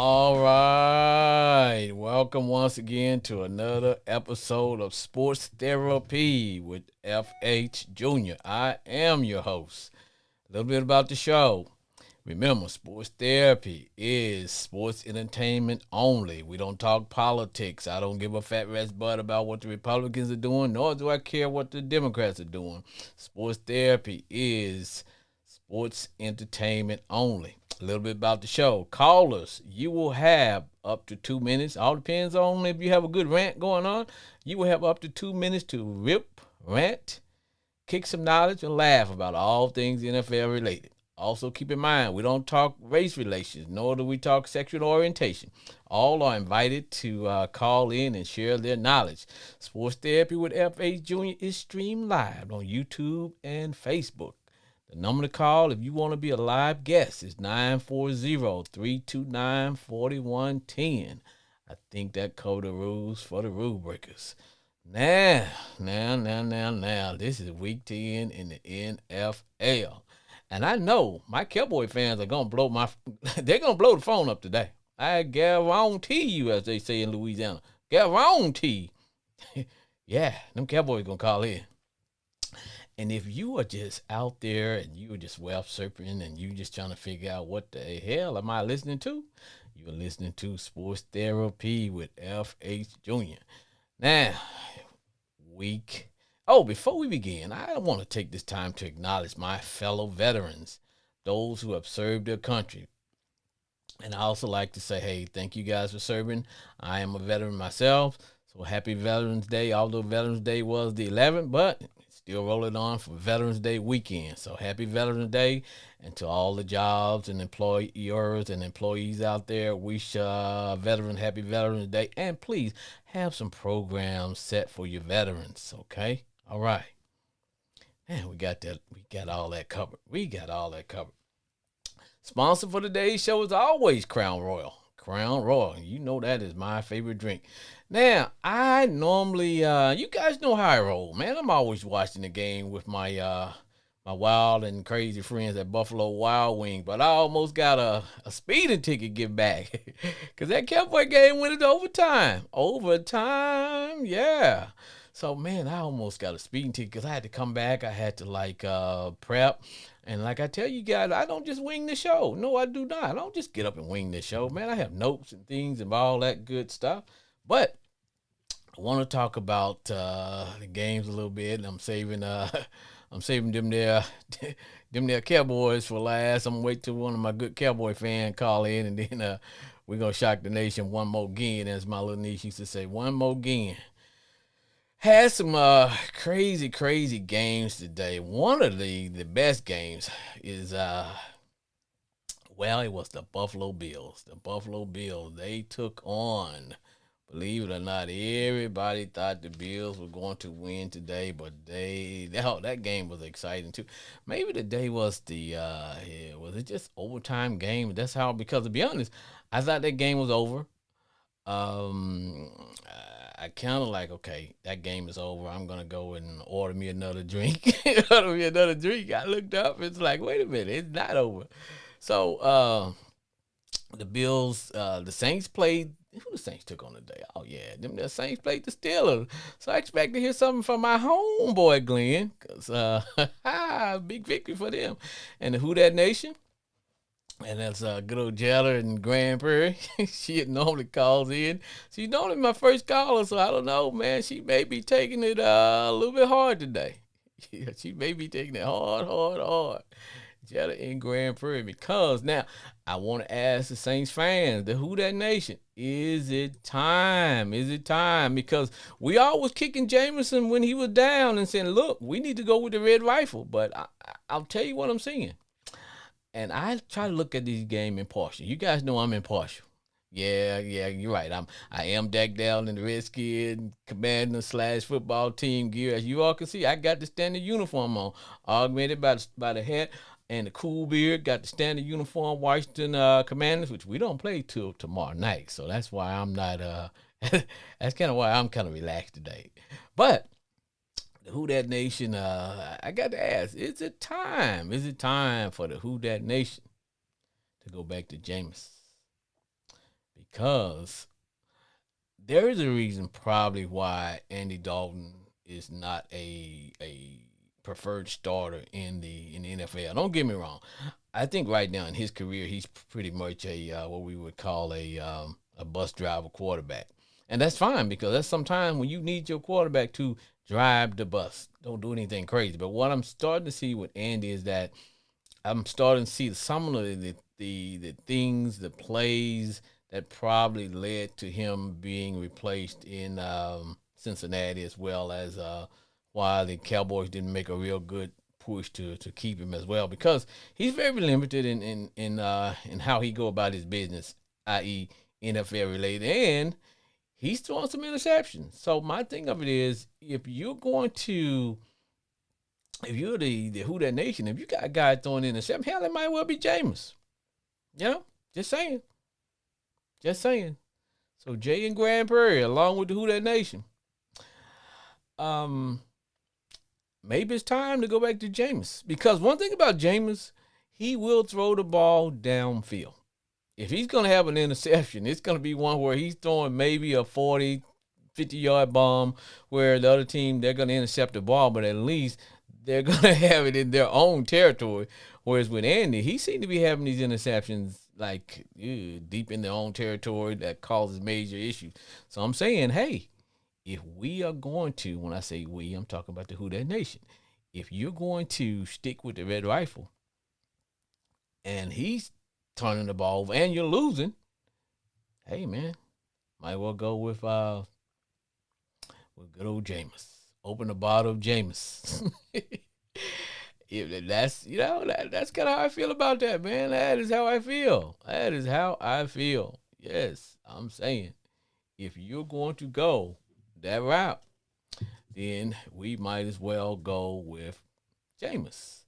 All right. Welcome once again to another episode of Sports Therapy with FH Jr. I am your host. A little bit about the show. Remember, sports therapy is sports entertainment only. We don't talk politics. I don't give a fat rat's butt about what the Republicans are doing, nor do I care what the Democrats are doing. Sports therapy is sports entertainment only. A little bit about the show. Callers, you will have up to 2 minutes. All depends on if you have a good rant going on. You will have up to 2 minutes to rip, rant, kick some knowledge, and laugh about all things NFL related. Also, keep in mind, we don't talk race relations, nor do we talk sexual orientation. All are invited to call in and share their knowledge. Sports Therapy with FH Jr. is streamed live on YouTube and Facebook. The number to call if you want to be a live guest is 940-329-4110. I think that covers the rules for the rule breakers. Now. This is week 10 in the NFL. And I know my Cowboy fans are going to they're going to blow the phone up today. I guarantee you, as they say in Louisiana. Guarantee. Yeah, them Cowboys going to call in. And if you are just out there and you are just web surfing and you just trying to figure out what the hell am I listening to, you're listening to Sports Therapy with FH Jr. Now, before we begin, I want to take this time to acknowledge my fellow veterans, those who have served their country. And I also like to say, hey, thank you guys for serving. I am a veteran myself, so happy Veterans Day, although Veterans Day was the 11th, but still rolling on for Veterans Day weekend. So happy Veterans Day, and to all the jobs and employers and employees out there, wish veterans happy Veterans Day. And please have some programs set for your veterans, okay? All right. Man, we got all that covered. Sponsor for today's show is always Crown Royal. Crown Royal. You know that is my favorite drink. Now, I normally, you guys know how I roll, man. I'm always watching the game with my wild and crazy friends at Buffalo Wild Wing, but I almost got a speeding ticket give back because that Cowboy game went into overtime. Overtime, yeah. So, man, I almost got a speeding ticket because I had to come back. I had to, prep. And like I tell you guys, I don't just wing the show. No, I do not. I don't just get up and wing the show, man. I have notes and things and all that good stuff. But I want to talk about the games a little bit. And I'm saving them there Cowboys for last. I'm gonna wait till one of my good Cowboy fans call in, and then we're gonna shock the nation one more again, as my little niece used to say, one more again. Had some crazy games today. One of the best games is it was the Buffalo Bills. The Buffalo Bills, they took on, believe it or not, everybody thought the Bills were going to win today, but that game was exciting too. Maybe today was was it just overtime game? That's how, because to be honest, I thought that game was over. I kind of like, okay, that game is over. I'm going to go and order me another drink. I looked up. It's like, wait a minute. It's not over. So the Bills, the Saints played. Who the Saints took on today? Oh, yeah. The Saints played the Steelers. So I expect to hear something from my homeboy, Glenn. Because big victory for them. And the Who Dat Nation. And that's good old Jeller in Grand Prairie. She normally calls in. She's normally my first caller, so I don't know, man. She may be taking it a little bit hard today. Yeah, she may be taking it hard. Jeller in Grand Prairie. Because now, I want to ask the Saints fans, the Who Dat Nation, is it time? Because we all was kicking Jameson when he was down and saying, look, we need to go with the red rifle. But I'll tell you what I'm seeing. And I try to look at these games impartial. You guys know I'm impartial. Yeah, you're right. I am decked out in the Redskin commander / football team gear. As you all can see, I got the standard uniform on, augmented by the hat and the cool beard. Got the standard uniform, Washington Commanders, which we don't play till tomorrow night. So that's why I'm not. That's kind of why I'm kind of relaxed today. But the Who Dat Nation, I got to ask, is it time? Is it time for the Who Dat Nation to go back to Jameis? because there is a reason probably why Andy Dalton is not a preferred starter in the NFL. Don't get me wrong. I think right now in his career he's pretty much a what we would call a bus driver quarterback. And that's fine because that's sometimes when you need your quarterback to drive the bus. Don't do anything crazy. But what I'm starting to see with Andy is that I'm starting to see some of the things, the plays that probably led to him being replaced in Cincinnati, as well as why the Cowboys didn't make a real good push to keep him as well, because he's very limited in how he go about his business, i.e. NFL related, and he's throwing some interceptions. So my thing of it is, if you're the Who That Nation, if you got a guy throwing interceptions, hell, it might well be Jameis. You know, just saying, just saying. So Jay and Grand Prairie, along with the Who That Nation, um, maybe it's time to go back to Jameis, because one thing about Jameis, he will throw the ball downfield. If he's going to have an interception, it's going to be one where he's throwing maybe a 40, 50-yard bomb where the other team, they're going to intercept the ball, but at least they're going to have it in their own territory. Whereas with Andy, he seemed to be having these interceptions like deep in their own territory that causes major issues. So I'm saying, hey, if we are going to, when I say we, I'm talking about the Who That Nation. If you're going to stick with the red rifle and he's turning the ball over and you're losing, hey man, might well go with good old Jameis. Open the bottle of Jameis. If that's that's kind of how I feel about that, man. That is how I feel. That is how I feel. Yes, I'm saying if you're going to go that route, then we might as well go with Jameis.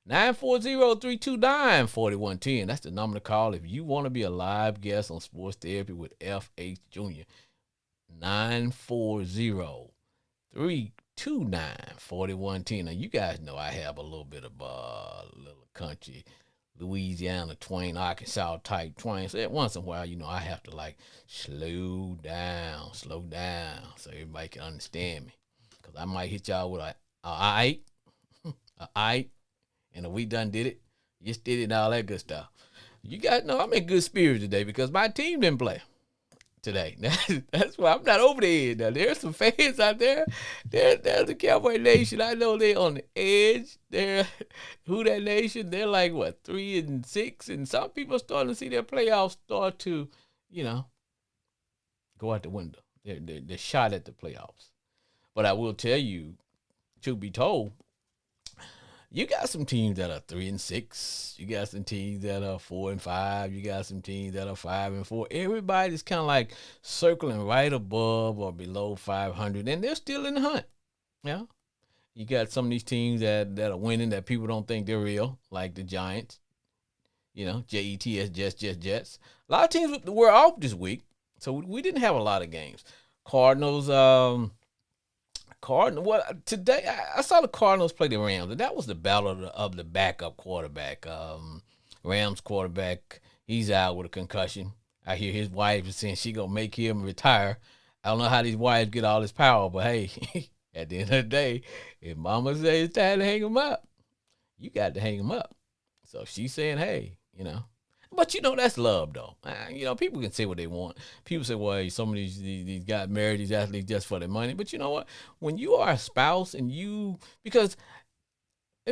940-329-4110. That's the number to call if you want to be a live guest on Sports Therapy with F.H. Jr. 940-329-4110. Now, you guys know I have a little bit of little country, Louisiana twang, Arkansas type twang. So once in a while, I have to like slow down, so everybody can understand me. Because I might hit y'all with a aight, and if we done did it, just did it and all that good stuff. You guys know I'm in good spirits today because my team didn't play today. That's why I'm not over the edge. Now there's some fans out there. There's the Cowboy Nation. I know they're on the edge. They're Who That Nation. They're like what, 3-6, and some people are starting to see their playoffs start to, go out the window. They're shot at the playoffs. But I will tell you, truth be told, you got some teams that are 3-6. You got some teams that are 4-5. You got some teams that are 5-4. Everybody's kind of like circling right above or below 500, and they're still in the hunt. Yeah, you got some of these teams that are winning that people don't think they're real, like the Giants. Jets, Jets. A lot of teams were off this week, so we didn't have a lot of games. Cardinals. Well, today I saw the Cardinals play the Rams, and that was the battle of the backup quarterback. Rams quarterback, he's out with a concussion. I hear his wife is saying she gonna make him retire. I don't know how these wives get all this power, but hey, at the end of the day, if Mama says it's time to hang him up, you got to hang him up. So she's saying, hey, But that's love though. People can say what they want. People say, well, some of these guys married these athletes just for their money. But you know what? When you are a spouse and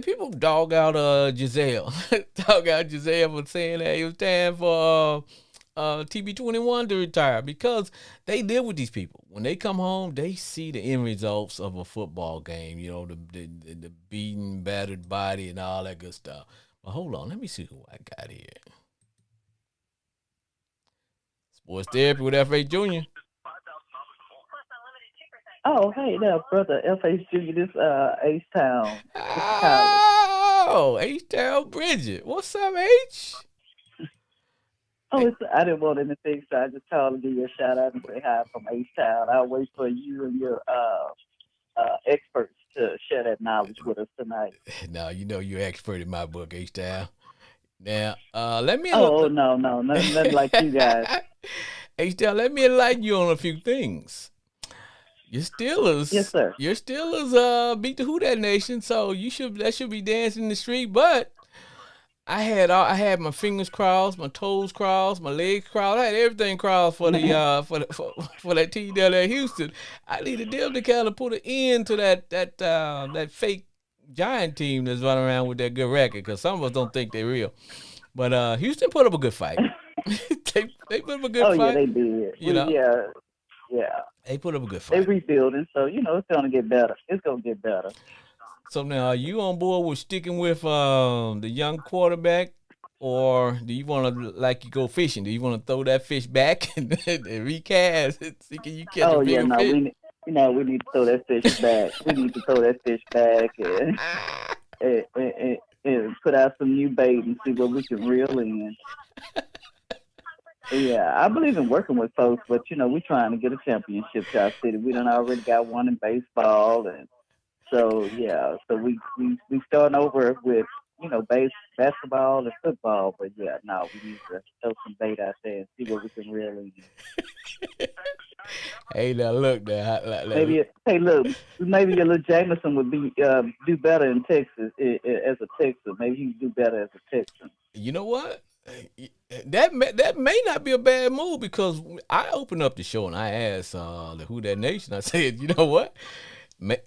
people dog out Giselle, dog out Giselle for saying that it was time for TB21 to retire, because they live with these people. When they come home, they see the end results of a football game. The beaten, battered body and all that good stuff. But hold on, let me see who I got here. Sports Therapy with F.H. Jr. Oh, hey there, brother F.H. Jr. This H-Town. Oh, H-Town Bridget. What's up, H? Oh, I didn't want anything, so I just called to give you a shout out and say hi from H-Town. I'll wait for you and your experts to share that knowledge with us tonight. No, you're expert in my book, H-Town. Now, let me. Oh, no, nothing like you guys. Hey, Stell, let me enlighten you on a few things. Your Yes, Steelers, sir. your Steelers, beat the Who That Nation, so that should be dancing in the street. But I had my fingers crossed, my toes crossed, my legs crossed. I had everything crossed for the for that team down there in Houston. I needed them to kind of put an end to that fake giant team that's running around with that good record, because some of us don't think they're real. But Houston put up a good fight. They put up a good Oh yeah, fight. they did. You know, Yeah. they put up a good They fight. rebuilding, so it's gonna get better. It's gonna get better. So now, are you on board with sticking with the young quarterback, or do you want to like you go fishing? Do you want to throw that fish back and recast it? See, can you catch a Oh yeah, bigger no, fish? we need to throw that fish back. We need to throw that fish back and put out some new bait and see what we can reel in. Yeah, I believe in working with folks, but we're trying to get a championship to our city. We done already got one in baseball, and so yeah, so we starting over with basketball and football, but yeah, no, we need to throw some bait out there and see what we can reel in. Hey, now look, now, Hey, look, maybe your little Jameson would be do better in Texas as a Texan. Maybe he would do better as a Texan. you know what? That may not be a bad move, because I opened up the show and I asked the Who That Nation. I said, you know what?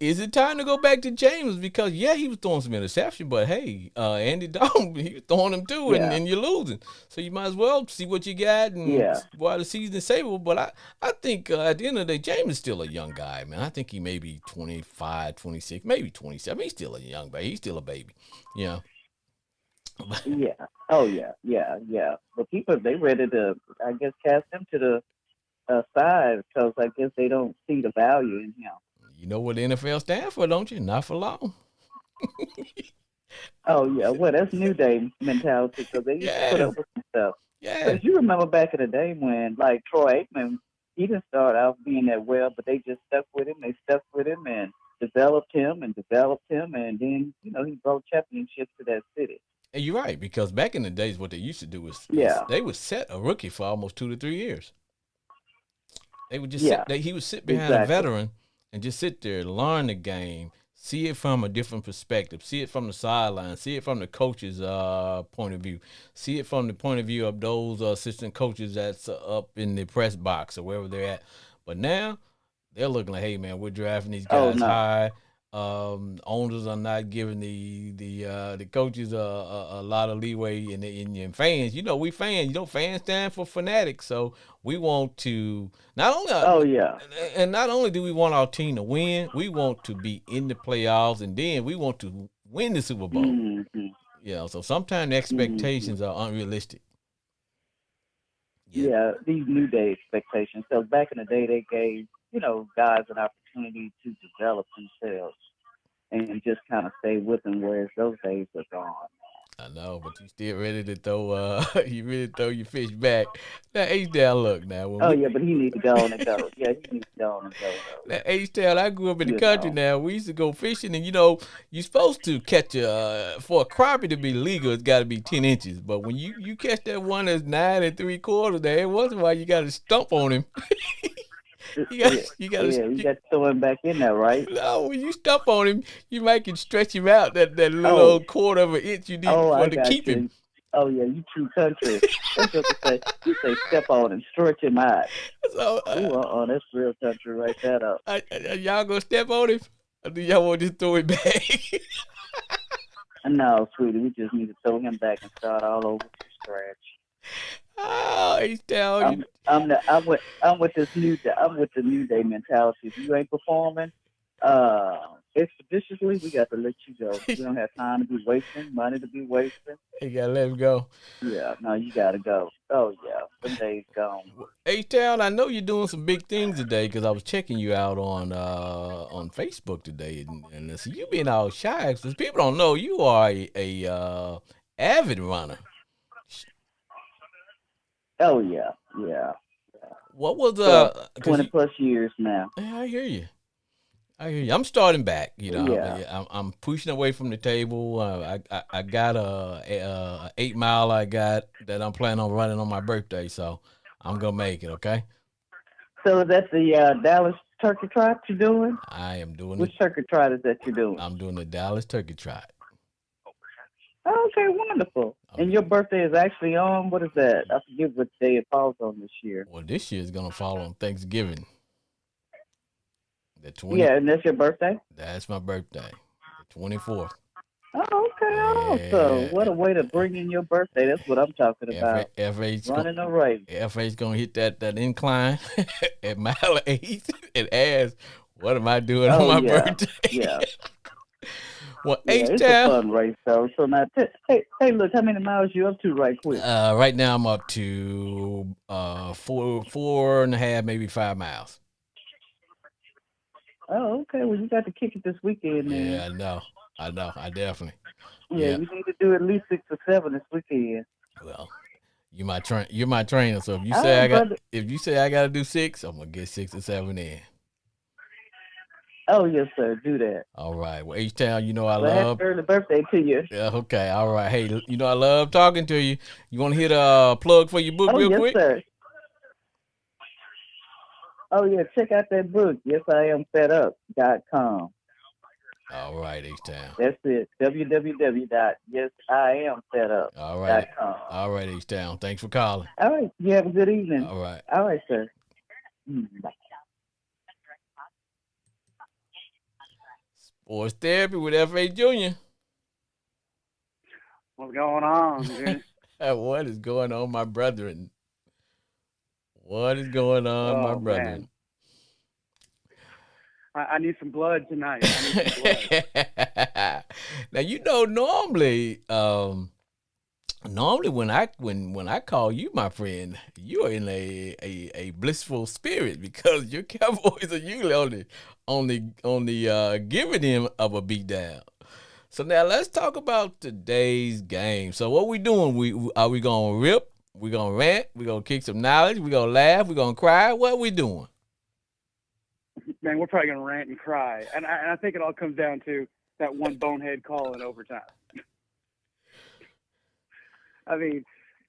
Is it time to go back to James? Because yeah, he was throwing some interception, but hey, Andy Dalton, he was throwing them too, and, Yeah, and you're losing. So you might as well see what you got and yeah, while the season is savable. But I think at the end of the day, James is still a young guy, man. I think he may be 25, 26, maybe 27. He's still a young baby. He's still a baby. Yeah. yeah. Oh yeah, yeah, yeah. But people they ready to, I guess, cast him to the side because I guess they don't see the value in him. You know what the NFL stands for, don't you? Not for long. Oh yeah, well that's New Day mentality because they used to put Yes. up with some stuff. Yeah. But you remember back in the day when like Troy Aikman, he didn't start out being that well, but they just stuck with him. They stuck with him and developed him, and then he brought championships to that city. And you're right, because back in the days, what they used to do is Yeah, they would set a rookie for almost 2 to 3 years. They would just yeah, he would sit behind a exactly. veteran and just sit there, learn the game, see it from a different perspective, see it from the sideline, see it from the coach's point of view, see it from the point of view of those assistant coaches that's up in the press box or wherever they're at. But now they're looking like, hey man, we're drafting these Oh guys no. high. Owners are not giving the coaches a lot of leeway, and fans. We fans. Fans stand for fanatics. So we want to not Oh only yeah. and not only do we want our team to win, we want to be in the playoffs, and then we want to win the Super Bowl. Hmm. So sometimes the Hmm. expectations are unrealistic. Yeah, Yeah, these new day expectations. So back in the day, they gave guys an opportunity to develop themselves and just kind of stay with them, whereas those days are gone. I know, but you still ready to throw you ready to throw your fish back. Now H down, look now when Oh we yeah, but he needs to go on and go. Yeah, he needs to go on and go though. now H town, I grew up in the You country. know. Now we used to go fishing, and you're supposed to catch a for a crappie to be legal, it's got to be 10 inches. But when you catch that one that's 9 3/4, there once in a while you got to stump on him. You got Yeah, you got yeah, you to. got to throw him back in there, right? No, when you stump on him, you might can stretch him out that little Oh, old quarter of an inch you need oh, for I to got keep him. you. Oh yeah, you true country. That's what they say. You say step on and stretch him out. So Ooh, that's real country right there. Though. y'all gonna step on him, or do y'all want to just throw it back? No, sweetie, we just need to throw him back and start all over from scratch. Oh, he's down. You. I'm with the new day mentality. If you ain't performing expeditiously, we got to let you go. We don't have time to be wasting, money to be wasting. You gotta let him go. Yeah, no, you gotta go. Oh yeah, them days gone. H Town, I know you're doing some big things today, because I was checking you out on Facebook today, and so you being all shy. Because people don't know you are a avid runner. Oh yeah, yeah. What was Twelve, because 20 plus years now. yeah, I hear you. I hear you. I'm starting back. Yeah. I'm pushing away from the table. I got a 8 mile I got that I'm planning on running on my birthday. So I'm gonna make it. Okay. So is that the Dallas turkey trot you're doing? I am doing it. Which turkey trot is that you're doing? I'm doing the Dallas Turkey Trot. Oh, okay, wonderful. Oh And yeah. your birthday is actually on, what is that? I forget what day it falls on this year. Well, this year is gonna fall on Thanksgiving, the 20. Yeah, and that's your birthday? That's my birthday, the 24th. Oh, okay, awesome. Yeah. What a way to bring in your birthday. That's what I'm talking about. FH Running a race. FH gonna hit that incline at mile 8 and ask, "What am I doing on Oh, my yeah. birthday?" Yeah. Well, Yeah, H it's a Town. fun race, though. So now, hey, look, how many miles you up to right quick? Right now I'm up to four and a half, maybe 5 miles. Oh, okay. Well, you got to kick it this weekend, then. Yeah, I know, I definitely. Yeah, Yeah. you need to do at least 6 or 7 this weekend. Well, you're my trainer. So All right, brother. if you say I gotta do 6, I'm gonna get 6 or 7 in. Oh, yes, sir. Do that. All right. Well, H Town, I Well, happy love. early birthday to you. Yeah. Okay. All right. Hey, I love talking to you. You want to hit a plug for your book Oh, real yes, quick? sir. Oh, yeah. Check out that book. Yes, I am fedup.com. All right, H Town. That's it. All right. www.yesiamfedup.com. All right, H Town. Thanks for calling. All right. You have a good evening. All right. All right, sir. Bye. Sports therapy with F.A. Jr. What's going on, dude? What is going on, my brethren? What is going on, my Oh brethren? man, I need some blood tonight. I need some blood. Now normally when I call you my friend, you are in a blissful spirit because your Cowboys are usually only giving him of a beat down. So now let's talk about today's game. So what we doing? We gonna rip? We gonna rant? We gonna kick some knowledge? We gonna laugh? We gonna cry? What we doing? Man, we're probably gonna rant and cry, and I think it all comes down to that one bonehead call in overtime. I mean,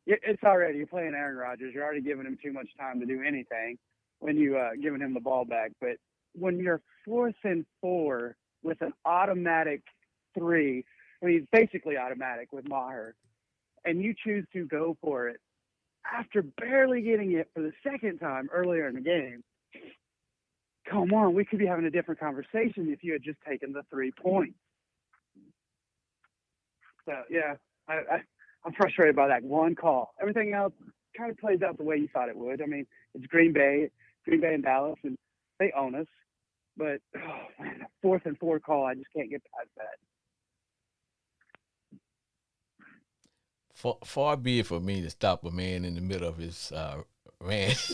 it's already you're playing Aaron Rodgers. You're already giving him too much time to do anything when you giving him the ball back. But when you're 4th and 4 with an automatic 3, I mean, it's basically automatic with Maher, and you choose to go for it after barely getting it for the second time earlier in the game. Come on, we could be having a different conversation if you had just taken the 3 points. So yeah, I'm frustrated by that one call. Everything else kind of plays out the way you thought it would. I mean, it's Green Bay and Dallas, and they own us. But oh man, that 4th and 4 call, I just can't get past that. Far be it for me to stop a man in the middle of his rant.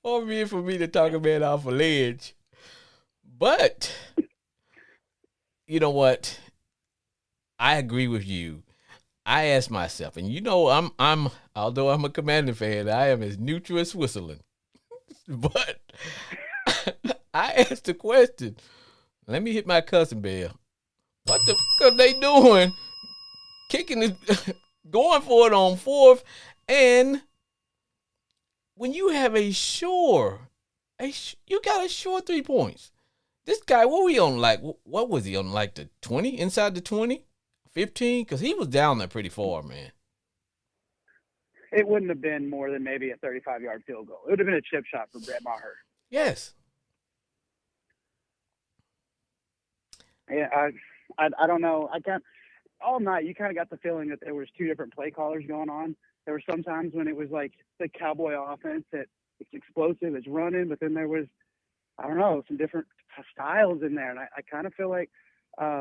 Far be it for me to talk a man off a ledge. But you know what? I agree with you. I asked myself, and I'm although I'm a Commander fan, I am as neutral as Switzerland. But I asked the question. Let me hit my cousin bell. What the fuck are they doing? Kicking it, going for it on 4th, and when you have you got a sure 3 points. This guy, what we on like? What was he on like the 20 inside the 20, 15? Because he was down there pretty far, man. It wouldn't have been more than maybe a 35-yard field goal. It would have been a chip shot for Brett Maher. Yes. Yeah, I don't know. I can't. All night, you kind of got the feeling that there was 2 different play callers going on. There were some times when it was like the Cowboy offense that it's explosive, it's running, but then there was, I don't know, some different styles in there. And I kind of feel like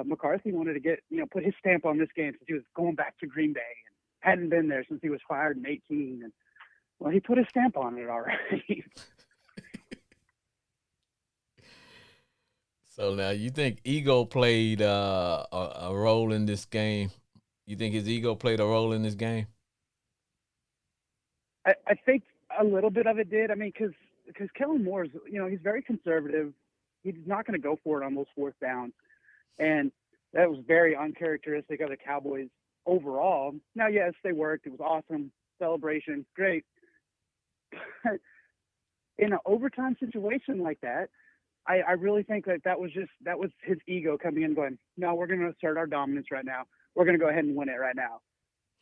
McCarthy wanted to put his stamp on this game since he was going back to Green Bay and hadn't been there since he was fired in 2018. And well, he put his stamp on it already. So now you think ego played a role in this game? You think his ego played a role in this game? I think a little bit of it did. I mean, because Kellen Moore's, he's very conservative. He's not going to go for it on those 4th downs. And that was very uncharacteristic of the Cowboys overall. Now, yes, they worked. It was awesome. Celebration, great. But in an overtime situation like that, I really think that was his ego coming in going, no, we're going to assert our dominance right now. We're going to go ahead and win it right now.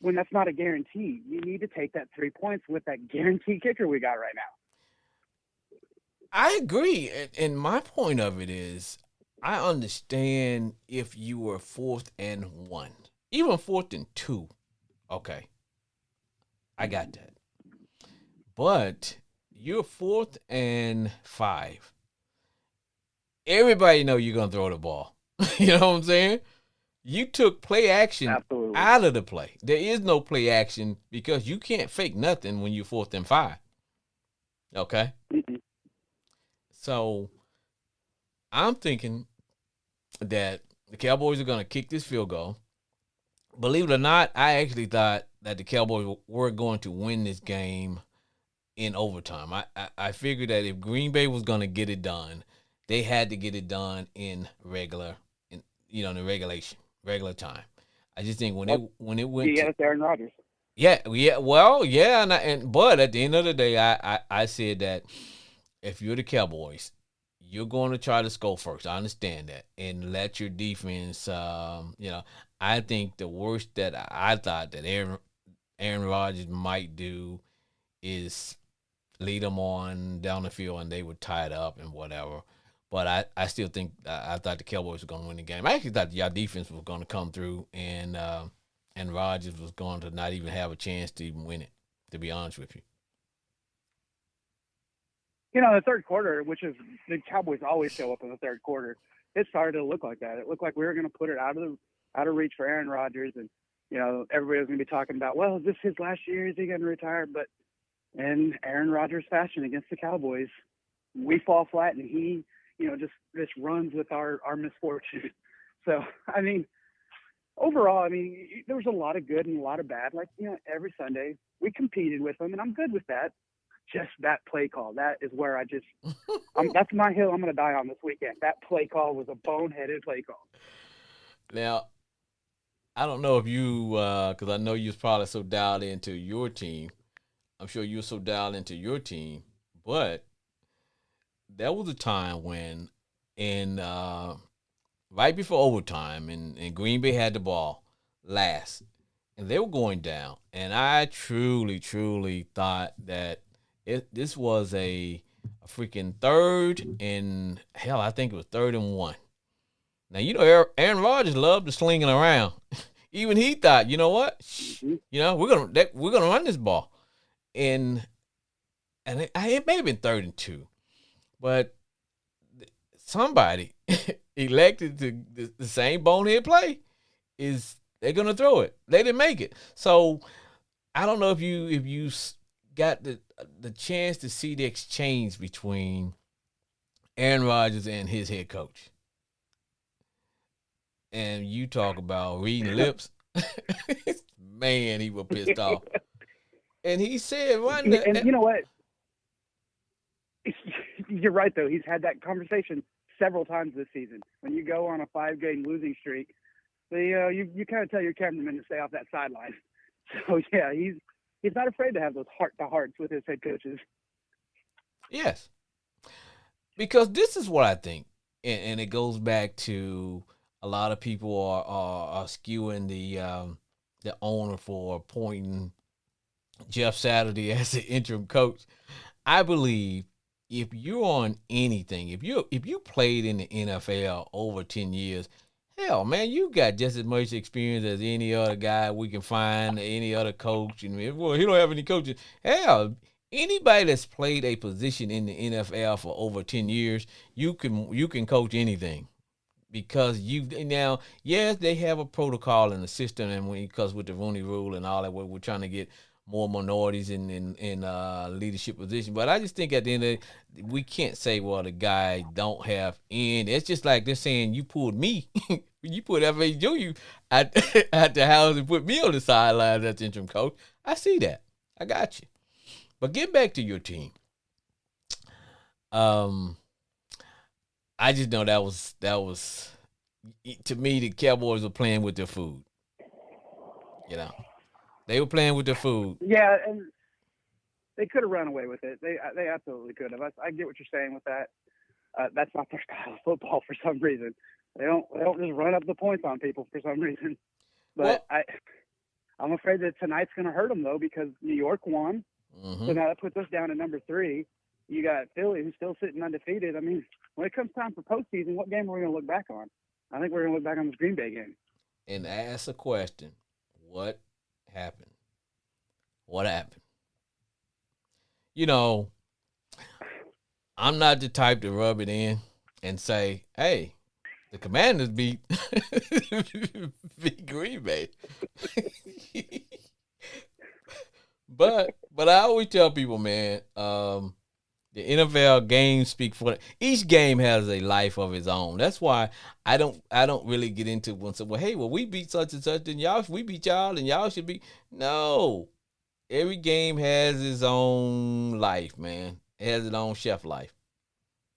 When that's not a guarantee, you need to take that 3 points with that guaranteed kicker we got right now. I agree. And my point of it is, I understand if you were 4th and 1, even 4th and 2. Okay, I got that. But you're 4th and 5. Everybody know you're gonna throw the ball. You know what I'm saying? You took play action Absolutely. out of the play. There is no play action because you can't fake nothing when you're 4th and 5. Okay? Mm-hmm. So I'm thinking that the Cowboys are going to kick this field goal. Believe it or not, I actually thought that the Cowboys were going to win this game in overtime. I figured that if Green Bay was going to get it done, they had to get it done in in regular time. I just think when it went it's Aaron Rodgers. but at the end of the day, I said that if you're the Cowboys, you're going to try to score first. I understand that, and let your defense. I think the worst that I thought that Aaron Rodgers might do is lead them on down the field, and they would tie it up and whatever. But I still think I thought the Cowboys were going to win the game. I actually thought y'all defense was going to come through, and Rodgers was going to not even have a chance to even win it. To be honest with you. The third quarter, which is the Cowboys always show up in the third quarter, it started to look like that. It looked like we were going to put it out of reach for Aaron Rodgers, and everybody was going to be talking about, well, is this his last year? Is he going to retire? But in Aaron Rodgers fashion against the Cowboys, we fall flat, and he just runs with our misfortune. So I mean, overall, there was a lot of good and a lot of bad. Like every Sunday we competed with them, and I'm good with that. Just that play call, that is where that's my hill I'm going to die on this weekend. That play call was a boneheaded play call. Now, I don't know if you, because I know you was probably so dialed into your team. I'm sure you were so dialed into your team, but there was a time when, right before overtime, and Green Bay had the ball last, and they were going down, and I truly, truly thought that this was a freaking 3rd and hell, I think it was 3rd and 1. Now Aaron Rodgers loved to slinging around. Even he thought, you know what? We're gonna run this ball, and it may have been 3rd and 2, but somebody elected to the same bonehead play is they're gonna throw it. They didn't make it, so I don't know if you got the chance to see the exchange between Aaron Rodgers and his head coach. And you talk about reading lips. Man, he was pissed off. And he said, and you know what? You're right, though. He's had that conversation several times this season. When you go on a 5-game losing streak, you kind of tell your cameraman to stay off that sideline. So, yeah, he's not afraid to have those heart-to-hearts with his head coaches. Yes. Because this is what I think, and it goes back to a lot of people are skewing the owner for appointing Jeff Saturday as the interim coach. I believe if you're on anything, if you played in the NFL over 10 years, hell, man, you got just as much experience as any other guy we can find, any other coach. And well, he don't have any coaches. Hell, anybody that's played a position in the NFL for over 10 years, you can coach anything. Because yes, they have a protocol in the system, and because with the Rooney Rule and all that, we're trying to get more minorities in leadership positions. But I just think at the end of it, we can't say, well, the guy don't have any. It's just like they're saying you pulled me. You put F.A. Jr. at the house and put me on the sideline as the interim coach. I see that. I got you. But get back to your team. I just know that was to me, the Cowboys were playing with their food. You know, they were playing with the food. Yeah, and they could have run away with it. They absolutely could have. I get what you're saying with that. That's not their style of football for some reason. They don't just run up the points on people for some reason. But Well, I'm afraid that tonight's going to hurt them though because New York won. So mm-hmm. now that puts us down at number 3. You got Philly who's still sitting undefeated. I mean, when it comes time for postseason, what game are we going to look back on? I think we're going to look back on this Green Bay game. And ask a question: what happened? What happened? You know, I'm not the type to rub it in and say, "Hey, the Commanders beat beat Green Bay." but I always tell people, man, the NFL games speak for it. Each game has a life of its own. That's why I don't really get into when say, well, hey, well, we beat such and such, and y'all we beat y'all, and y'all should be. No, every game has its own life, man. It has its own chef life.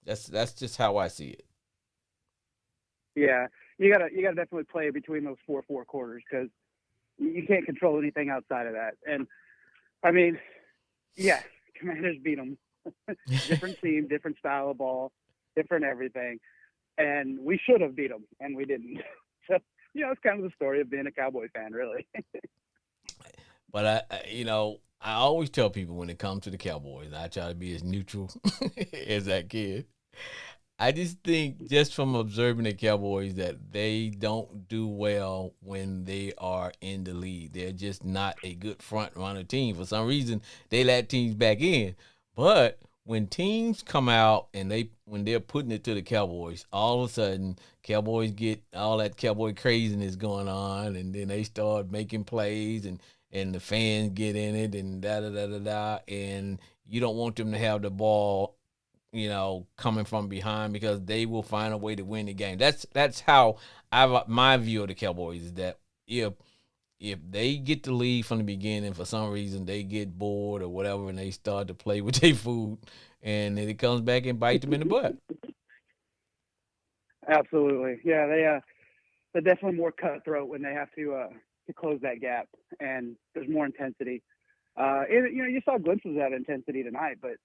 That's just how I see it. Yeah, you gotta definitely play between those four quarters because you can't control anything outside of that. And I mean, yeah, Commanders beat them. Different team, different style of ball, different everything, and we should have beat them, and we didn't. So it's kind of the story of being a Cowboy fan, really. But I always tell people when it comes to the Cowboys, I try to be as neutral as I can. I just think, just from observing the Cowboys, that they don't do well when they are in the lead. They're just not a good front runner team. For some reason, they let teams back in. But when teams come out and when they're putting it to the Cowboys, all of a sudden, Cowboys get all that Cowboy craziness going on, and then they start making plays, and the fans get in it, and da da da da da, and you don't want them to have the ball, coming from behind, because they will find a way to win the game. That's how my view of the Cowboys is that if they get the lead from the beginning, for some reason they get bored or whatever, and they start to play with their food, and then it comes back and bite them in the butt. Absolutely, yeah. They're definitely more cutthroat when they have to close that gap, and there's more intensity. You saw glimpses of that intensity tonight, but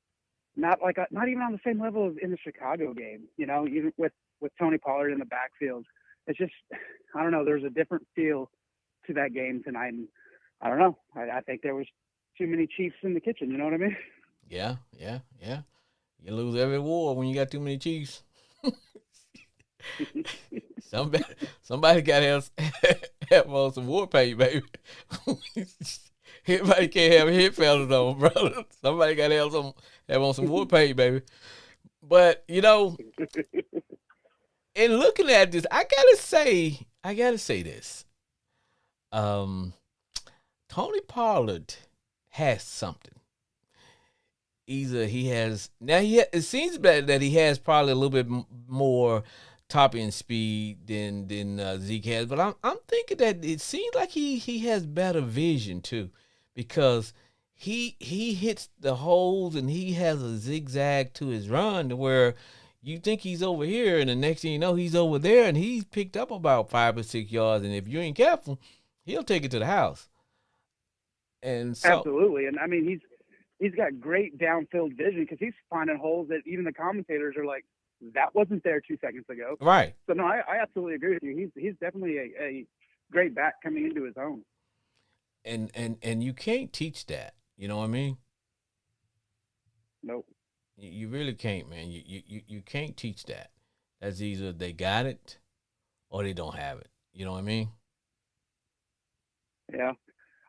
not even on the same level as in the Chicago game. Even with Tony Pollard in the backfield, it's just, I don't know. There's a different feel to that game tonight, and I don't know. I think there was too many Chiefs in the kitchen. You know what I mean? Yeah, yeah, yeah. You lose every war when you got too many Chiefs. somebody, somebody got to have on some war paint, baby. Everybody can't have hit fellas on, brother. Somebody got to have on some war paint, baby. But in looking at this, I gotta say this. Um, Tony Pollard has something. Either he has now. It seems that he has probably a little bit more top end speed than Zeke has, but I'm thinking that it seems like he has better vision too, because he hits the holes and he has a zigzag to his run to where you think he's over here, and the next thing you know he's over there, and he's picked up about 5 or 6 yards, and if you ain't careful, he'll take it to the house. And so, Absolutely, and I mean he's got great downfield vision because he's finding holes that even the commentators are like, that wasn't there 2 seconds ago. right. So no, I absolutely agree with you. He's definitely a great back coming into his own. And you can't teach that. You know what I mean? Nope. You really can't, man. You can't teach that. That's either they got it or they don't have it. You know what I mean? Yeah.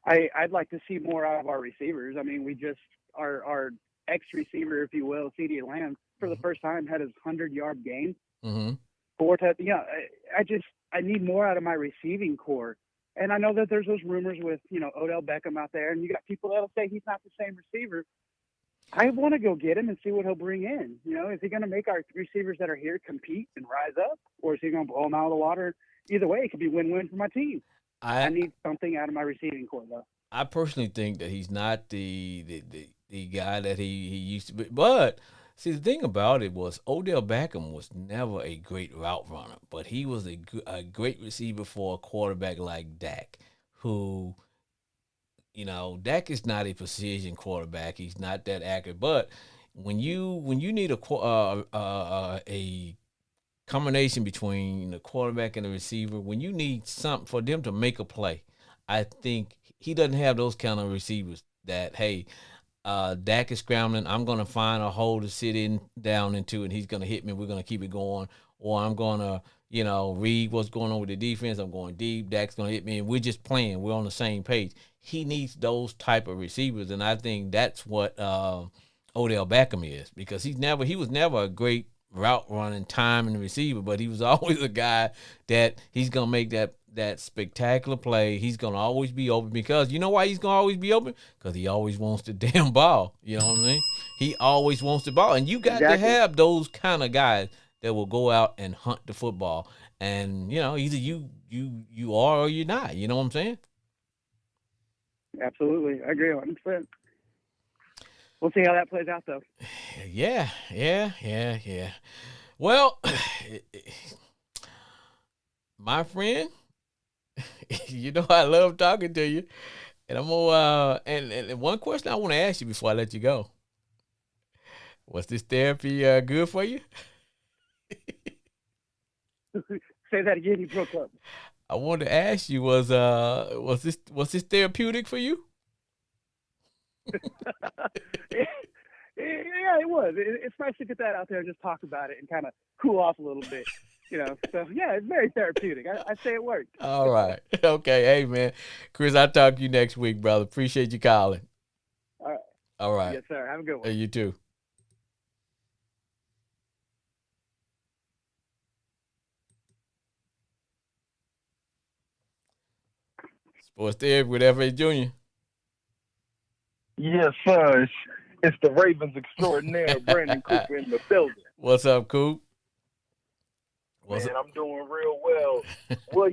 I'd like to see more out of our receivers. I mean, we just our ex receiver, if you will, CD Lamb, for the first time had his 100-yard game. Mm-hmm. 4 touchdowns. Yeah, I need more out of my receiving core. And I know that there's those rumors with Odell Beckham out there, and you got people that'll say he's not the same receiver. I want to go get him and see what he'll bring in. Is he going to make our receivers that are here compete and rise up, or is he going to blow them out of the water? Either way, it could be win-win for my team. I need something out of my receiving core, though. I personally think that he's not the guy that he used to be. But see, the thing about it was Odell Beckham was never a great route runner, but he was a great receiver for a quarterback like Dak, who Dak is not a precision quarterback. He's not that accurate. But when you need a combination between the quarterback and the receiver, when you need something for them to make a play, I think he doesn't have those kind of receivers that, hey, Dak is scrambling. I'm going to find a hole to sit in down into, and he's going to hit me. We're going to keep it going. Or I'm going to, read what's going on with the defense. I'm going deep. Dak's going to hit me, and we're just playing. We're on the same page. He needs those type of receivers, and I think that's what Odell Beckham is, because he was never a great route running time and receiver, but he was always a guy that he's gonna make that spectacular play. He's gonna always be open, because you know why he's gonna always be open? Because he always wants the damn ball. You know what I mean? He always wants the ball, and you got to have those kind of guys that will go out and hunt the football. And either you are or you're not. You know what I'm saying? Absolutely, I agree 100%. We'll see how that plays out, though. Yeah. Well, my friend, I love talking to you, and I'm gonna and one question I want to ask you before I let you go: was this therapy good for you? Say that again. You broke up. I wanted to ask you, was this therapeutic for you? Yeah, it was. It's nice to get that out there and just talk about it and kind of cool off a little bit, So yeah, it's very therapeutic. I say it worked. All right. Okay. Hey, man, Chris, I'll talk to you next week, brother. Appreciate you calling. All right. All right. Yes, sir. Have a good one. Hey, you too. Sports Therapy with F.A. Jr. Yes, sir. It's the Ravens extraordinaire, Brandon Cooper, in the building. What's up, Coop? Man, I'm doing real well. Well,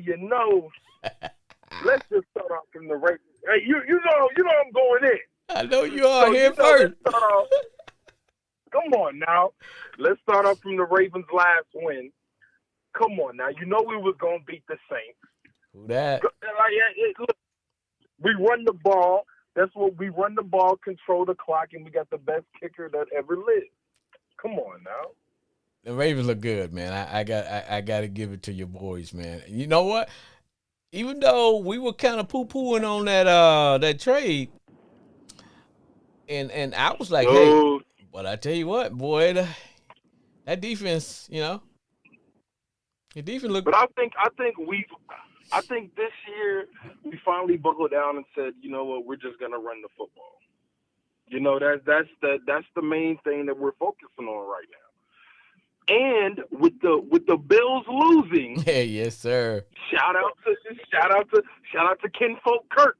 let's just start off from the Ravens. Hey, you know I'm going in. I know you are here first. Come on now. Let's start off from the Ravens' last win. Come on now. You know we was going to beat the Saints. Who that? Look, we run the ball. That's what we run the ball, control the clock, and we got the best kicker that ever lived. Come on now. The Ravens look good, man. I got to give it to your boys, man. You know what? Even though we were kind of poo-pooing on that trade, and I was like, hey, but I tell you what, boy, that defense, the defense looked. But I think this year we finally buckled down and said, you know what, we're just gonna run the football. That's the main thing that we're focusing on right now. And with the Bills losing, hey, yes, sir. Shout out to Kinfolk Kurt.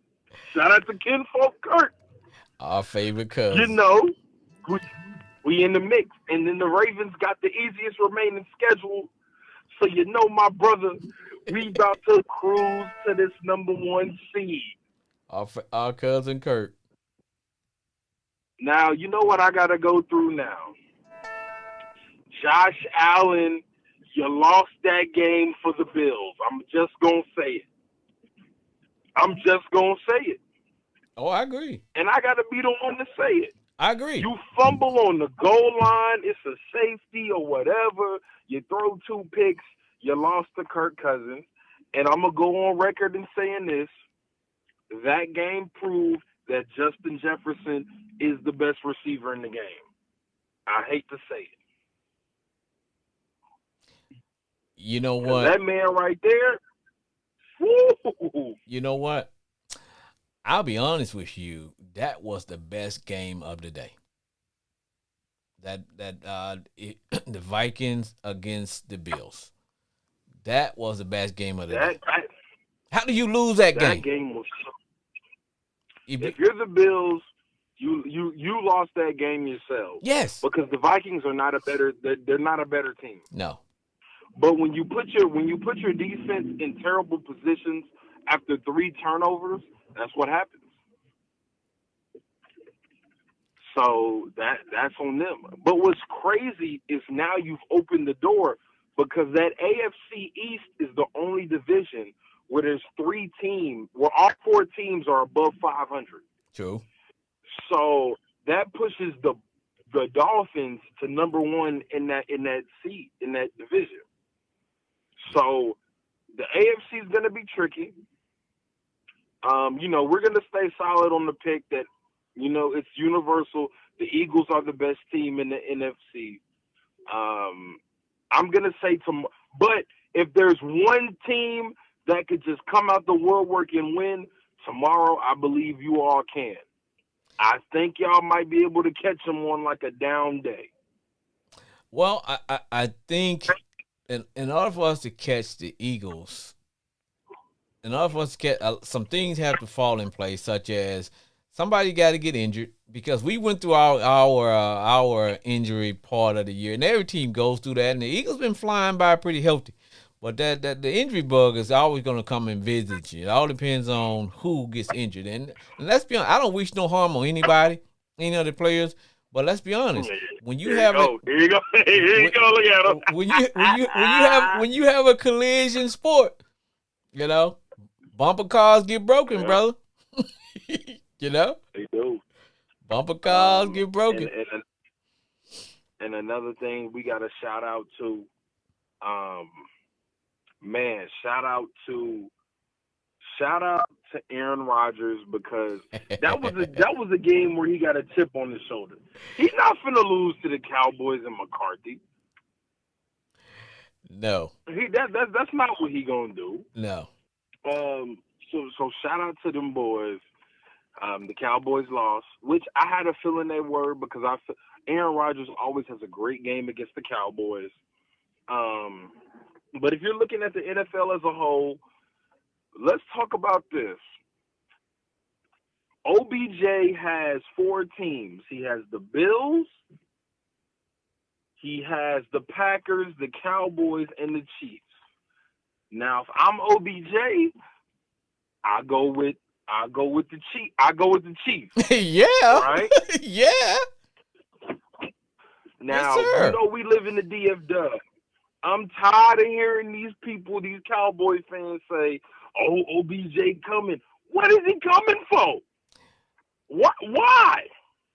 Shout out to Kinfolk Kurt. Our favorite cousin. We in the mix, and then the Ravens got the easiest remaining schedule. So my brother, we about to cruise to this number 1 seed. Our cousin Kurt. Now, you know what I got to go through now? Josh Allen, you lost that game for the Bills. I'm just going to say it. Oh, I agree. And I got to be the one to say it. I agree. You fumble on the goal line, it's a safety or whatever. You throw 2 picks, you lost to Kirk Cousins. And I'm going to go on record in saying this. That game proved that Justin Jefferson is the best receiver in the game. I hate to say it. You know what? That man right there. Woo! You know what? I'll be honest with you. That was the best game of the day. The Vikings against the Bills. That was the best game of the day. How do you lose that game? That game was. If you're the Bills, you lost that game yourself. Yes. Because the Vikings are not they're not a better team. No. But when you put your defense in terrible positions after 3 turnovers, that's what happens. So that's on them. But what's crazy is now you've opened the door, because that AFC East is the only division where there's 3 teams, where all 4 teams are above 500. True. So that pushes the Dolphins to number 1 in that seat in that division. So the AFC is going to be tricky. We're going to stay solid on the pick that, it's universal. The Eagles are the best team in the NFC. I'm going to say but if there's one team that could just come out the woodwork and win tomorrow, I believe you all can. I think y'all might be able to catch them on like a down day. Well, I think in order for us to catch the Eagles, in order for us to get some things have to fall in place, such as somebody got to get injured, because we went through our injury part of the year, and every team goes through that. And the Eagles been flying by pretty healthy, but that the injury bug is always going to come and visit you. It all depends on who gets injured, and let's be honest, I don't wish no harm on anybody, any of the players. But let's be honest, when you have Here you go, look at him. When you have a collision sport, bumper cars get broken, brother. They do. Bumper cars get broken. And another thing we got to shout out to, shout out to Aaron Rodgers, because that was a game where he got a chip on his shoulder. He's not finna lose to the Cowboys and McCarthy. No. That's not what he gonna do. No. So shout out to them boys. The Cowboys lost, which I had a feeling they were, because Aaron Rodgers always has a great game against the Cowboys. But if you're looking at the NFL as a whole, let's talk about this. OBJ has 4 teams. He has the Bills, he has the Packers, the Cowboys, and the Chiefs. Now, if I'm OBJ, I go with the Chiefs. I go with the Chiefs. Yeah. Right? Yeah. Now, yes, we live in the DFW. I'm tired of hearing these Cowboy fans say, "Oh, OBJ coming." What is he coming for? What? Why?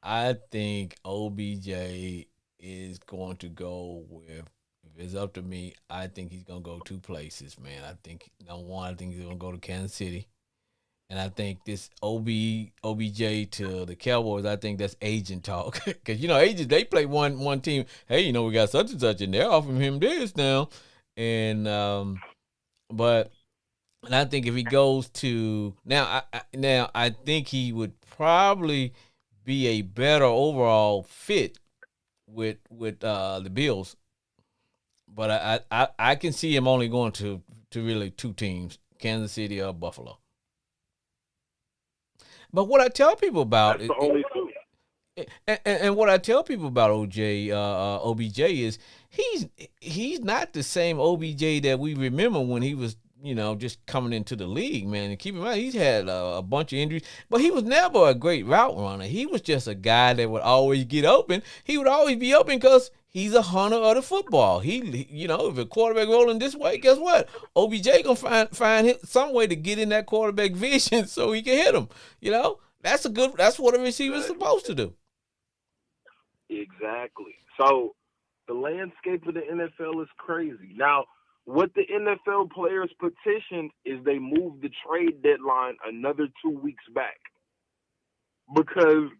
I think OBJ is going to go with, if it's up to me, I think he's going to go 2 places, man. I think, number one, I think he's going to go to Kansas City. And I think this OBJ to the Cowboys, I think that's agent talk. Because, agents, they play one team. Hey, we got such and such, and they're offering him this now. And, but I think if he goes to, now I think he would probably be a better overall fit with the Bills. But I can see him only going to really 2 teams, Kansas City or Buffalo. But what I tell people about That's the only two. And what I tell people about OBJ is he's not the same OBJ that we remember when he was, just coming into the league, man. And keep in mind, he's had a bunch of injuries, but he was never a great route runner. He was just a guy that would always get open. He would always be open because he's a hunter of the football. If a quarterback rolling this way, guess what? OBJ gonna find some way to get in that quarterback vision so he can hit him. That's what a receiver's supposed to do. Exactly. So the landscape of the NFL is crazy. Now, what the NFL players petitioned is they moved the trade deadline another 2 weeks back, because,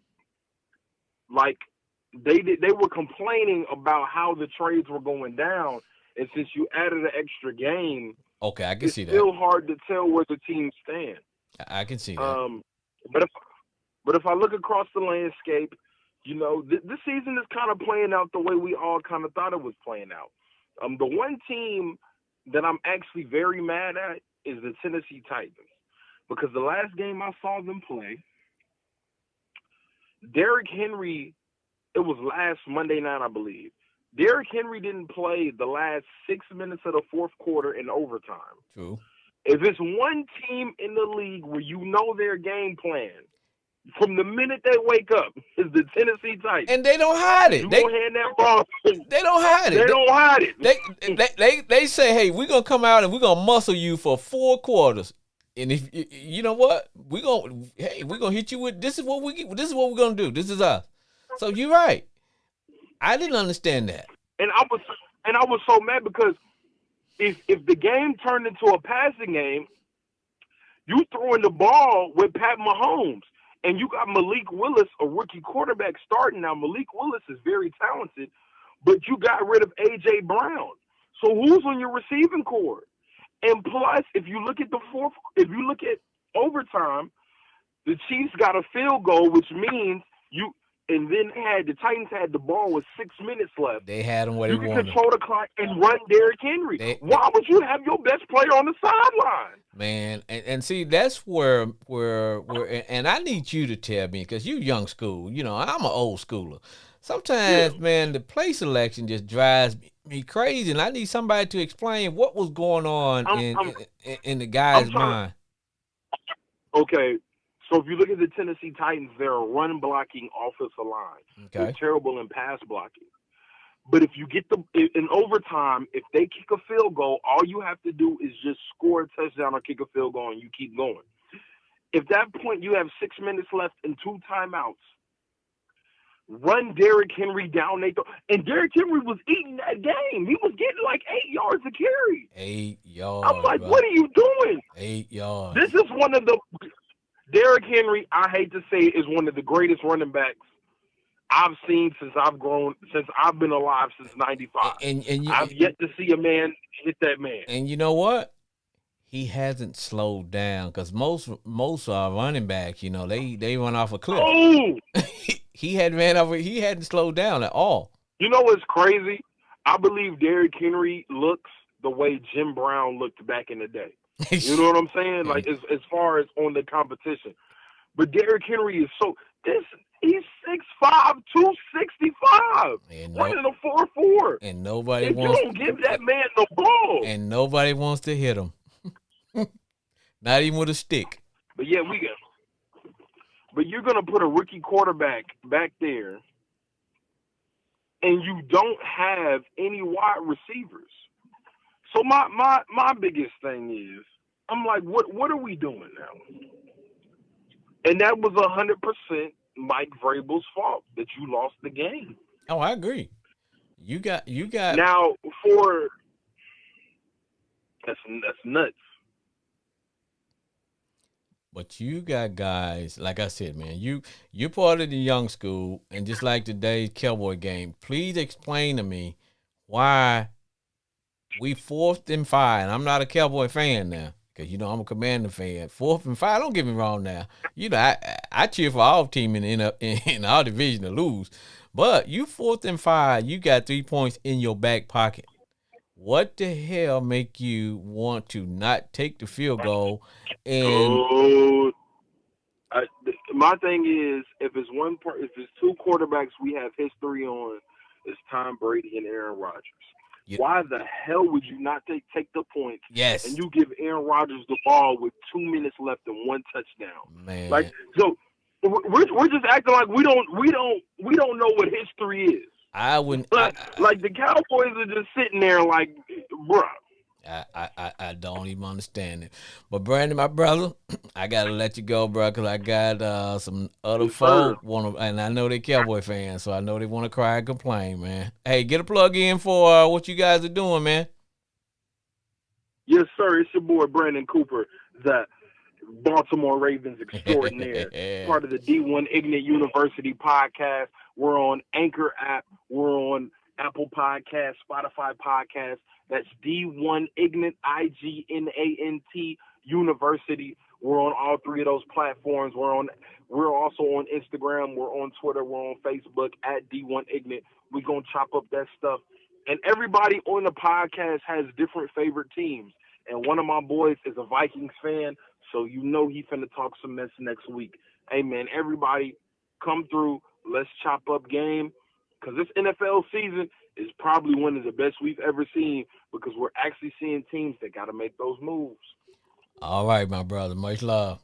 they were complaining about how the trades were going down, and since you added an extra game, okay, I can see that. It's still hard to tell where the teams stand. I can see that. But if I look across the landscape, this season is kind of playing out the way we all kind of thought it was playing out. The one team that I'm actually very mad at is the Tennessee Titans, because the last game I saw them play, Derrick Henry, it was last Monday night, I believe. Derrick Henry didn't play the last 6 minutes of the fourth quarter in overtime. True. If it's one team in the league where their game plan from the minute they wake up is the Tennessee Titans. And they don't hide it. You gonna hand that ball? They don't hide it. They don't hide it. They say, hey, we're gonna come out and we're gonna muscle you for 4 quarters. And if you know what, we're gonna hit you with this is what we're gonna do. This is us. So you're right. I didn't understand that. And I was so mad because if the game turned into a passing game, you throwing the ball with Pat Mahomes, and you got Malik Willis, a rookie quarterback, starting now. Malik Willis is very talented, but you got rid of A.J. Brown. So who's on your receiving core? And plus, if you look at overtime, the Chiefs got a field goal, which means and then the Titans had the ball with 6 minutes left. They had them where they wanted. You can control the clock and run Derrick Henry. Why would you have your best player on the sideline? Man, and see, that's where and I need you to tell me, because you young school, I'm an old schooler. Sometimes, man, the play selection just drives me crazy, and I need somebody to explain what was going on in the guy's mind. Okay. So if you look at the Tennessee Titans, they're a run-blocking offensive line. Okay. They're terrible in pass blocking. But if you get in overtime, if they kick a field goal, all you have to do is just score a touchdown or kick a field goal, and you keep going. If that point you have 6 minutes left and 2 timeouts, run Derrick Henry down. And Derrick Henry was eating that game. He was getting like 8 yards a carry. 8 yards. I'm like, what are you doing? 8 yards. This is one of the – Derrick Henry, I hate to say it, is one of the greatest running backs I've seen since I've been alive since '95. And I've yet to see a man hit that man. And you know what? He hasn't slowed down, because most running backs, they run off a cliff. Oh, he hadn't slowed down at all. You know what's crazy? I believe Derrick Henry looks the way Jim Brown looked back in the day. You know what I'm saying? Like as far as on the competition. But Derrick Henry is he's 6'5", 265. Running a 4.4. And nobody you don't give that man the ball. And nobody wants to hit him. Not even with a stick. But yeah, but you're gonna put a rookie quarterback back there, and you don't have any wide receivers. So my biggest thing is, I'm like, what are we doing now? And that was 100% Mike Vrabel's fault that you lost the game. Oh, I agree. You got now that's nuts. But you got guys, like I said, man, you're part of the young school, and just like today's Cowboy game, please explain to me why we 4th and 5. And I'm not a Cowboy fan now, because I'm a Commander fan. 4th and 5. Don't get me wrong now. I cheer for our team in our division to lose, but you 4th and 5. You got 3 points in your back pocket. What the hell make you want to not take the field goal? And my thing is, if it's 2 quarterbacks we have history on, it's Tom Brady and Aaron Rodgers. Yeah. Why the hell would you not take the points? Yes. And you give Aaron Rodgers the ball with 2 minutes left and 1 touchdown. Man. Like, so we're just acting like we don't know what history is. I wouldn't. Like the Cowboys are just sitting there like, bruh. I don't even understand it. But Brandon, my brother, I gotta let you go, bro, because I got some other folk and I know they're Cowboy fans, so I know they want to cry and complain, man. Hey, get a plug in for what you guys are doing, man. Yes, sir. It's your boy Brandon Cooper, the Baltimore Ravens extraordinaire, part of the D1 Ignite University podcast. We're on Anchor app. We're on Apple Podcasts, Spotify Podcasts. That's D1 Ignite, IGNANT University. We're on all 3 of those platforms. We're also on Instagram. We're on Twitter. We're on Facebook at D1 Ignite. We're going to chop up that stuff. And everybody on the podcast has different favorite teams. And one of my boys is a Vikings fan, so he finna talk some mess next week. Hey, man, everybody come through. Let's chop up game, because this NFL season is probably one of the best we've ever seen, because we're actually seeing teams that got to make those moves. All right, my brother. Much love.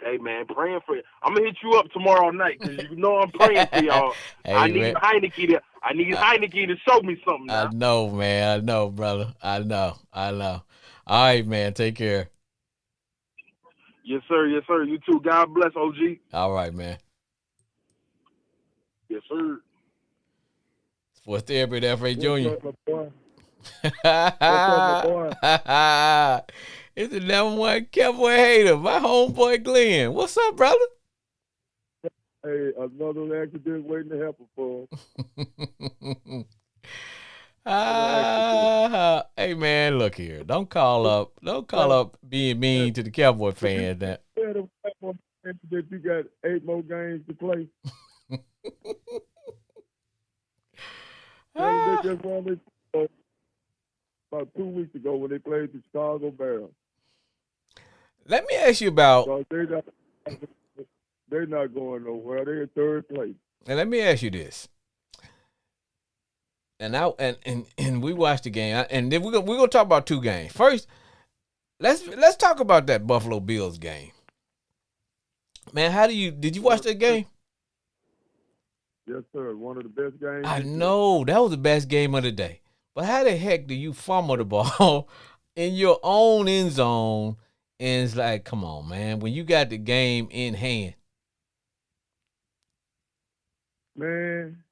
Hey man, praying for you. I'm gonna hit you up tomorrow night because you know I'm praying for y'all. I Hey need man, Heineke to. I need Heineke to show me something I now. know, man. I know, brother. I know. I know. All right, man. Take care. Yes sir, yes sir. You too. God bless, OG. All right, man. Yes sir. Sports Therapy at FA What's Junior. up, my boy? What's up, my boy? It's the number one cowboy hater, my homeboy Glenn. What's up, brother? Hey, another accident waiting to happen for him. Hey man, look here. Don't call up being mean to the Cowboy fans now. That you got 8 more games to play. They just won this about 2 weeks ago when they played the Chicago Bears. Let me ask you about. So they're not going nowhere. They're in 3rd place. And let me ask you this. And we watched the game, and then we're gonna talk about 2 games. First, let's talk about that Buffalo Bills game. Man, did you watch that game? Yes, sir. One of the best games. I know that was the best game of the day. But how the heck do you fumble the ball in your own end zone? And it's like, come on, man, when you got the game in hand. Man,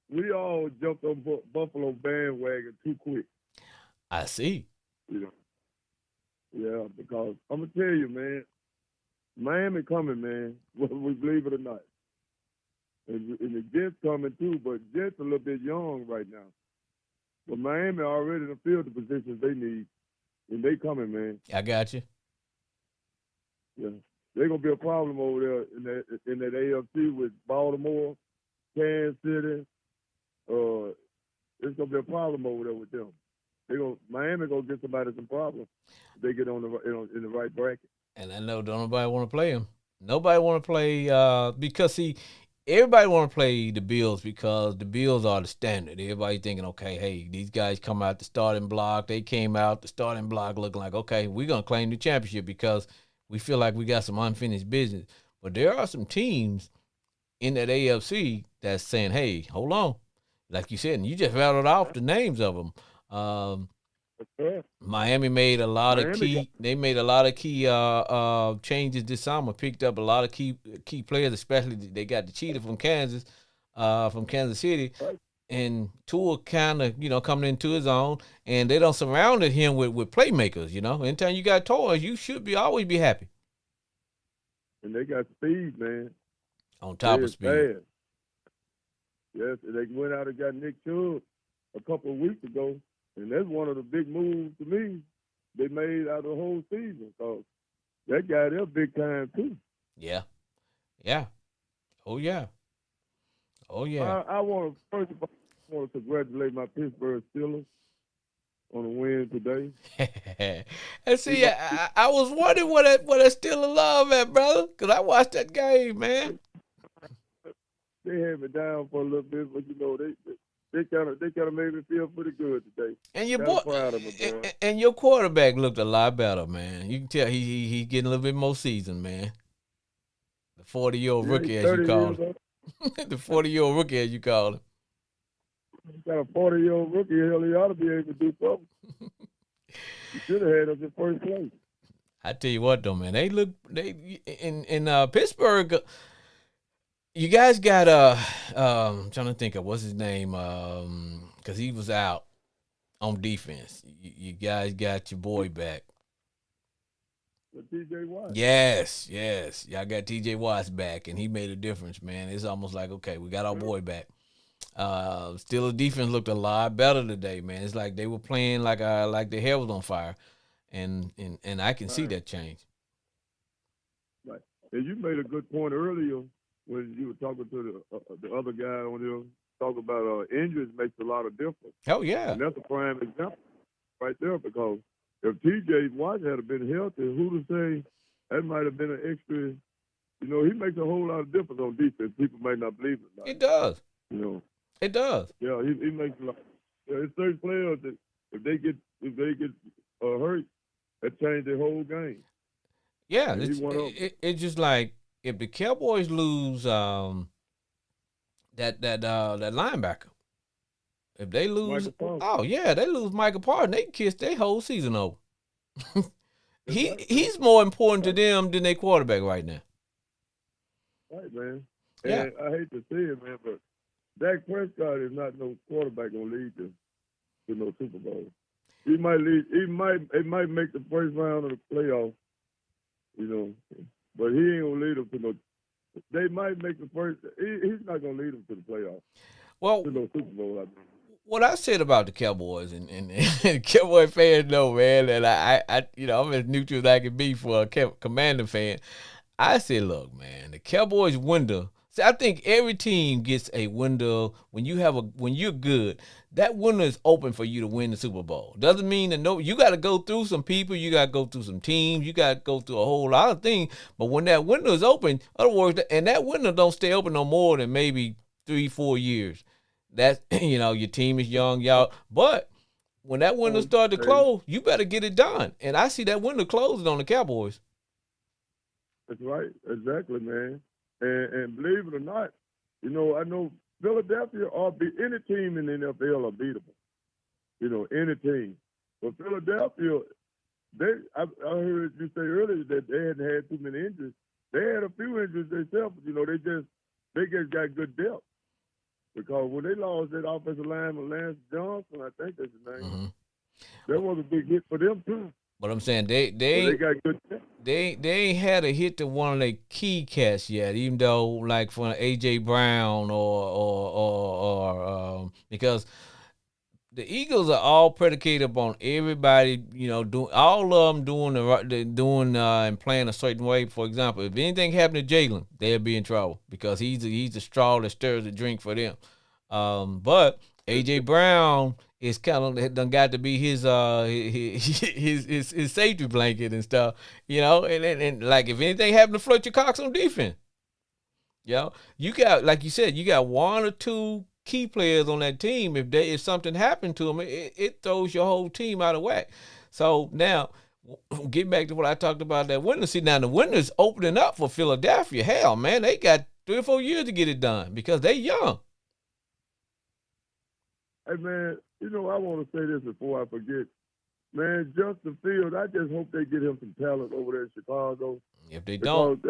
we all jumped on Buffalo bandwagon too quick. I see. You know. Yeah, because I'm gonna tell you, man, Miami coming, man, whether we believe it or not. And the Jets coming too, but Jets a little bit young right now. But Miami already done filled the positions they need, and they coming, man. I got you. Yeah, they're gonna be a problem over there in that AFC with Baltimore, Kansas City. It's gonna be a problem over there with them. Miami gonna get somebody some problems if they get on in the right bracket. And I know don't nobody want to play him. Nobody want to play because see, everybody want to play the Bills because the Bills are the standard. Everybody thinking, okay, hey, these guys come out the starting block. They came out the starting block looking like, okay, we're gonna claim the championship because we feel like we got some unfinished business. But there are some teams in that AFC that's saying, hey, hold on. Like you said, and you just rattled off the names of them. Miami made a lot of key. They made a lot of key changes this summer. Picked up a lot of key players, especially they got the cheetah from Kansas City, and Tua kind of coming into his own, and they don't surrounded him with playmakers. Anytime you got toys, you should always be happy. And they got speed, man. On top of speed. Fast. Yes, and they went out and got Nick Chubb a couple of weeks ago. And that's one of the big moves to me they made out of the whole season. So that guy, they're big time too. Yeah. Yeah. Oh, yeah. Oh, yeah. I want to congratulate my Pittsburgh Steelers on a win today. And see, I was wondering what I still love at, brother, because I watched that game, man. They had me down for a little bit, but they kind of made me feel pretty good today. And your boy, proud of me, boy. And your quarterback looked a lot better, man. You can tell he's getting a little bit more seasoned, man. The 40-year-old rookie, as you call him. The 40-year-old rookie, as you call him. He's got a 40-year-old rookie. Hell, he ought to be able to do something. He should have had us in first place. I tell you what, though, man, they in Pittsburgh. You guys got I'm trying to think of what's his name, because he was out on defense. You guys got your boy back. T.J. Watt. Yes. Y'all got T.J. Watt's back, and he made a difference, man. It's almost like, okay, we got our boy back. Still, the defense looked a lot better today, man. It's like they were playing like their hair was on fire, and I can see that change. Right, and you made a good point earlier when you were talking to the other guy on there, talking about injuries makes a lot of difference. Oh, yeah. And that's a prime example right there, because if T.J. Watt had been healthy, who to say that might have been an extra, he makes a whole lot of difference on defense. People might not believe it. It does. It does. Yeah, he makes a lot. It's certain players that if they get hurt, that change their whole game. Yeah, and he went up. it's just like if the Cowboys lose that linebacker, if they lose, Michael Thompson. oh yeah, they lose Michael Parton, they kiss their whole season over. That's right, man. He's more important to them than their quarterback right now. Right, man. Yeah. And I hate to say it, man, but Dak Prescott is not no quarterback gonna lead to no Super Bowl. He might lead. It might make the first round of the playoffs, you know, but he ain't gonna lead them to no. They might make the first. He's not gonna lead them to the playoffs. Well, To no Super Bowl. I mean. what I said about the Cowboys and Cowboy fans know, man, that I I'm as neutral as I can be for a Commander fan. I said, look, man, the Cowboys window. See, I think every team gets a window when you're good. That window is open for you to win the Super Bowl. Doesn't mean that you got to go through some people, you got to go through some teams, you got to go through a whole lot of things. But when that window is open, other words, and that window don't stay open no more than maybe 3-4 years. That's your team is young, y'all. But when that window start to close, you better get it done. And I see that window closing on the Cowboys. That's right, exactly, man. And believe it or not, I know Philadelphia or any team in the NFL are beatable. Any team. But Philadelphia, I heard you say earlier that they hadn't had too many injuries. They had a few injuries themselves. They just got good depth. Because when they lost that offensive lineman, Lance Johnson, I think that's his name, Mm-hmm. that was a big hit for them too. But I'm saying they got good depth. They ain't had a hit to one of their key cats yet, even though like for AJ Brown or because the Eagles are all predicated upon everybody, doing all of them doing and playing a certain way. For example, if anything happened to Jalen, they'll be in trouble because he's the straw that stirs the drink for them. But AJ Brown is kind of done got to be his safety blanket and stuff, and like if anything happened to Fletcher Cox on defense, you got, like you said, you got one or two key players on that team. If something happened to them, it throws your whole team out of whack. So now, get back to what I talked about that window. See, now the window's opening up for Philadelphia. Hell, man, they got 3 or 4 years to get it done because they young. Hey, man, I want to say this before I forget. Man, Justin Fields, I just hope they get him some talent over there in Chicago. If they don't,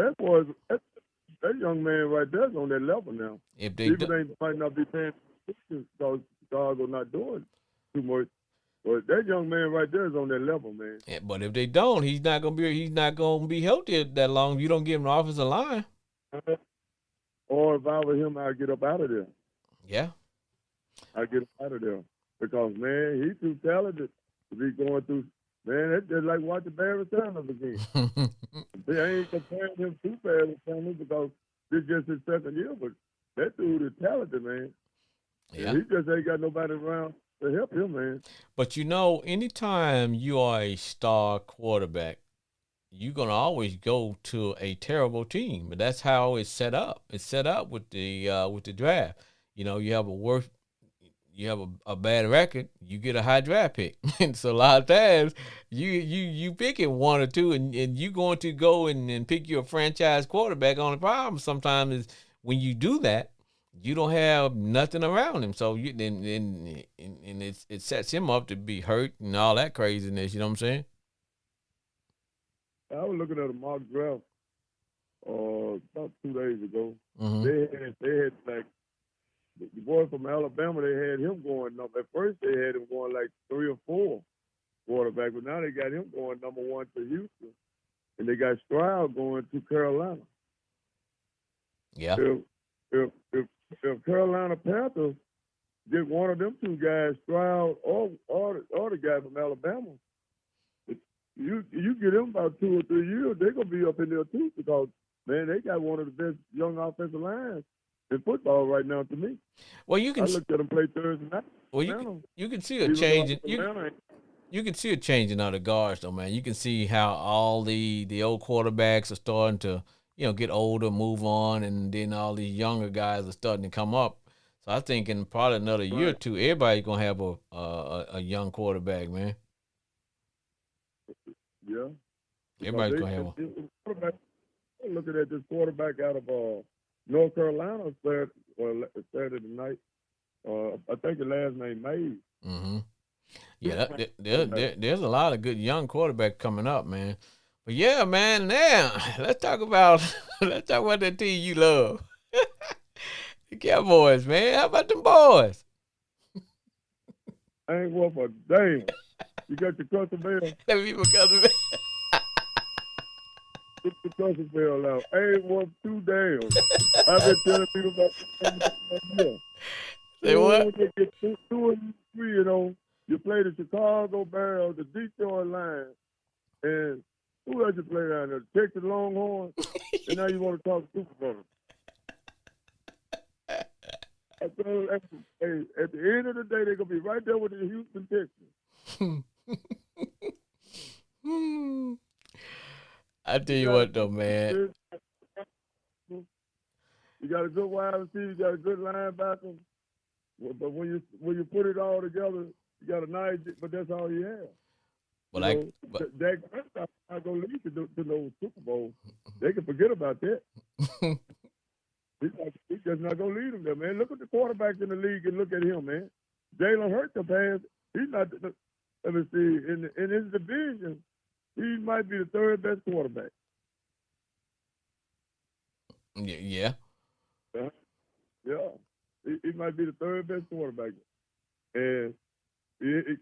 that young man right there is on that level now. If they People might not be paying attention because Chicago not doing too much. But that young man right there is on that level, man. Yeah, but if they don't, he's not gonna be healthy that long. You don't give him the offensive line. Or if I were him, I'd get up out of there. Yeah. I'd get up out of there. Because, man, he's too talented to be going through. Man, that's just like watching Barry Sanders again. I ain't comparing him to Barry Sanders because this is just his second year, but that dude is talented, man. Yeah. And he just ain't got nobody around to help him, man. But anytime you are a star quarterback, you're gonna always go to a terrible team. But that's how it's set up. It's set up with the draft. You have a bad record, you get a high draft pick. And so a lot of times you picking one or two and you going to go and pick your franchise quarterback. On the problem sometimes is when you do that, you don't have nothing around him. So it sets him up to be hurt and all that craziness, you know what I'm saying? I was looking at a mock draft about 2 days ago. Mm-hmm. They had like the boy from Alabama, they had him going up. At first, they had him going like 3 or 4 quarterback, but now they got him going number 1 to Houston, and they got Stroud going to Carolina. Yeah. If Carolina Panthers get one of them two guys, Stroud or the guy from Alabama, you get them about 2 or 3 years, they're gonna be up in there too because man, they got one of the best young offensive lines in football right now to me. Well, I looked at them play Thursday night. Well, you can see a change. You can see a changing of the guards, though, man. You can see how all the old quarterbacks are starting to, get older, move on, and then all these younger guys are starting to come up. So I think in probably another year or two, everybody's gonna have a young quarterback, man. Yeah. Everybody's gonna have one. Quarterback, looking at this quarterback out of North Carolina Saturday night. I think the last name Mays. Mm-hmm. Yeah, there's a lot of good young quarterbacks coming up, man. But yeah, man, now let's talk about that team you love. The Cowboys, man. How about them boys? I ain't worth a damn. You got your custom bell? Let me because of it. Put the custom bell out. I ain't worth too damn. I've been telling people about this. Say what? When they get two and three, you play the Chicago Bears, the Detroit Lions, and who else you play down there? The Texas Longhorns, and now you want to talk Super Bowl. At the end of the day, they're going to be right there with the Houston Texans. I tell you what, though, man. You got a good wide receiver, you got a good linebacker, but when you put it all together, you got a nice, but that's all you have. Well, Dak Prescott's not going to lead to no Super Bowl. They can forget about that. He's just not going to lead them there, man. Look at the quarterbacks in the league and look at him, man. Jalen Hurts the pass. He's not. Let me see. In his division, he might be the third best quarterback. Yeah. Yeah. He might be the third best quarterback. And do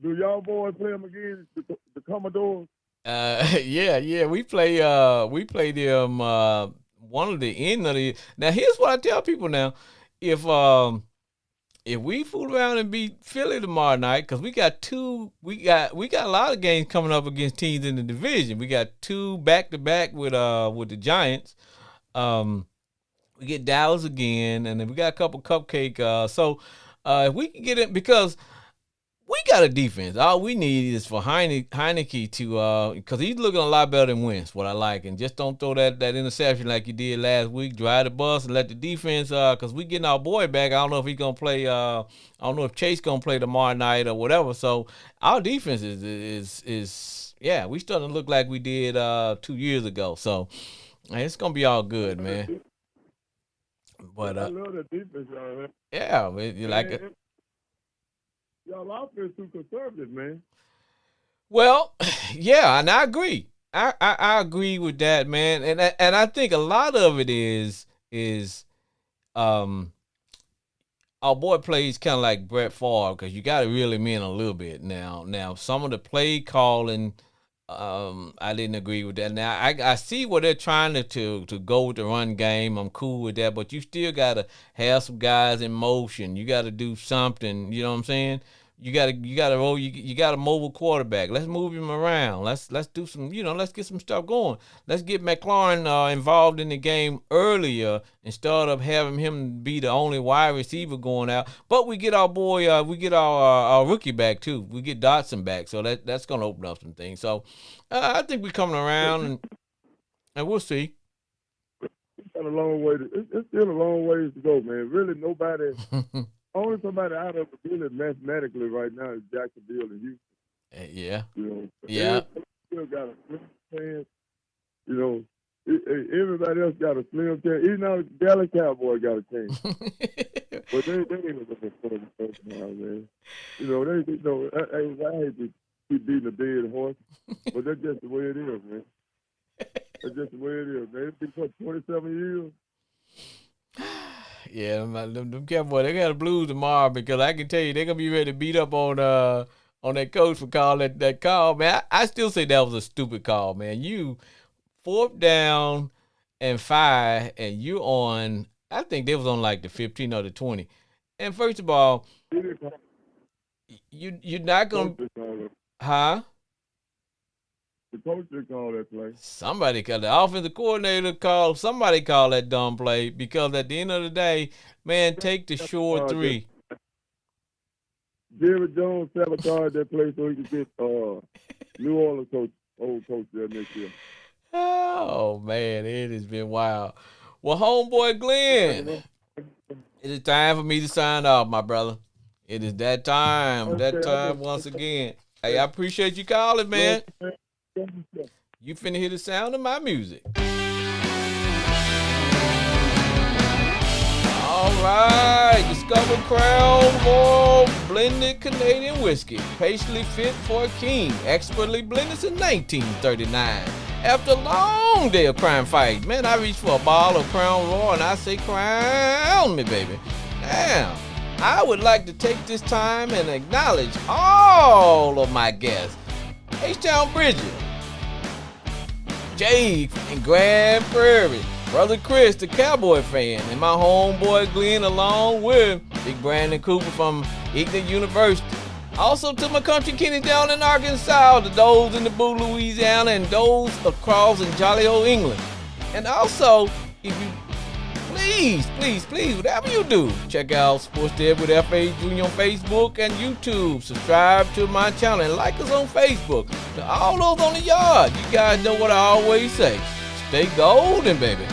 y'all boys play him again? The Commodores? Yeah. We play them one of the end of the. Now here's what I tell people now: if we fool around and beat Philly tomorrow night, because we got a lot of games coming up against teams in the division. We got 2 back-to-back with the Giants. We get Dallas again, and then we got a couple cupcake. So if we can get it, because we got a defense. All we need is for Heineke to, because he's looking a lot better than Wentz, what I like. And just don't throw that interception like you did last week. Drive the bus and let the defense, because we getting our boy back. I don't know if he's going to play, I don't know if Chase going to play tomorrow night or whatever. So our defense is we starting to look like we did 2 years ago. So it's going to be all good, man. But I love the defense, man. Yeah, you like it. Y'all offense too conservative, man. Well, yeah, and I agree. I agree with that, man. And I think a lot of it is our boy plays kind of like Brett Favre, because you got to reel him in a little bit. Now some of the play calling, I didn't agree with that. Now I see where they're trying to go with the run game. I'm cool with that, but you still gotta have some guys in motion. You gotta do something. You know what I'm saying? You gotta roll. You got a mobile quarterback. Let's move him around. Let's do some. Let's get some stuff going. Let's get McLaurin involved in the game earlier instead of having him be the only wide receiver going out. But we get our boy. We get our rookie back too. We get Dotson back, so that's gonna open up some things. So I think we're coming around, and we'll see. It's got a long way. It's still a long ways to go, man. Really, nobody. Only somebody out of the field mathematically right now is Jacksonville and Houston. Yeah. Yeah. Still got a slim chance. Everybody else got a slim chance. Even now, the Dallas Cowboys got a chance. But they ain't looking for the first now, man. I hate to keep beating a dead horse, but that's just the way it is, man. That's just the way it is, man. It's been for 27 years. Yeah, them Cowboys, they got the Blues tomorrow, because I can tell you they're gonna be ready to beat up on that coach for calling that call, man. I still say that was a stupid call, man. You 4th down and 5, and you on. I think they was on like the 15 or the 20. And first of all, you're not gonna, huh? The coach didn't call that play. Somebody called, the offensive coordinator called. Somebody called that dumb play, because at the end of the day, man, take the short 3. Jerry Jones sabotaged that play so he could get New Orleans old coach there next year. Oh man, it has been wild. Well, homeboy Glenn, it is time for me to sign off, my brother. It is that time. Okay, That time once again. Hey, I appreciate you calling, man. Yeah. You finna hear the sound of my music. All right, discover Crown Royal blended Canadian whiskey, patiently fit for a king, expertly blended since 1939. After a long day of crime fight, man, I reached for a bottle of Crown Royal and I say, crown me, baby. Now, I would like to take this time and acknowledge all of my guests. H-Town Bridget, Jay in Grand Prairie, Brother Chris, the Cowboy fan, and my homeboy Glenn, along with Big Brandon Cooper from Ignorant University. Also to my country kitties down in Arkansas, to those in the Boo, Louisiana, and those across in jolly old England. And also, if you please, whatever you do, check out Sports Dead with F.A. Jr. on Facebook and YouTube. Subscribe to my channel and like us on Facebook. To all those on the yard, you guys know what I always say. Stay golden, baby.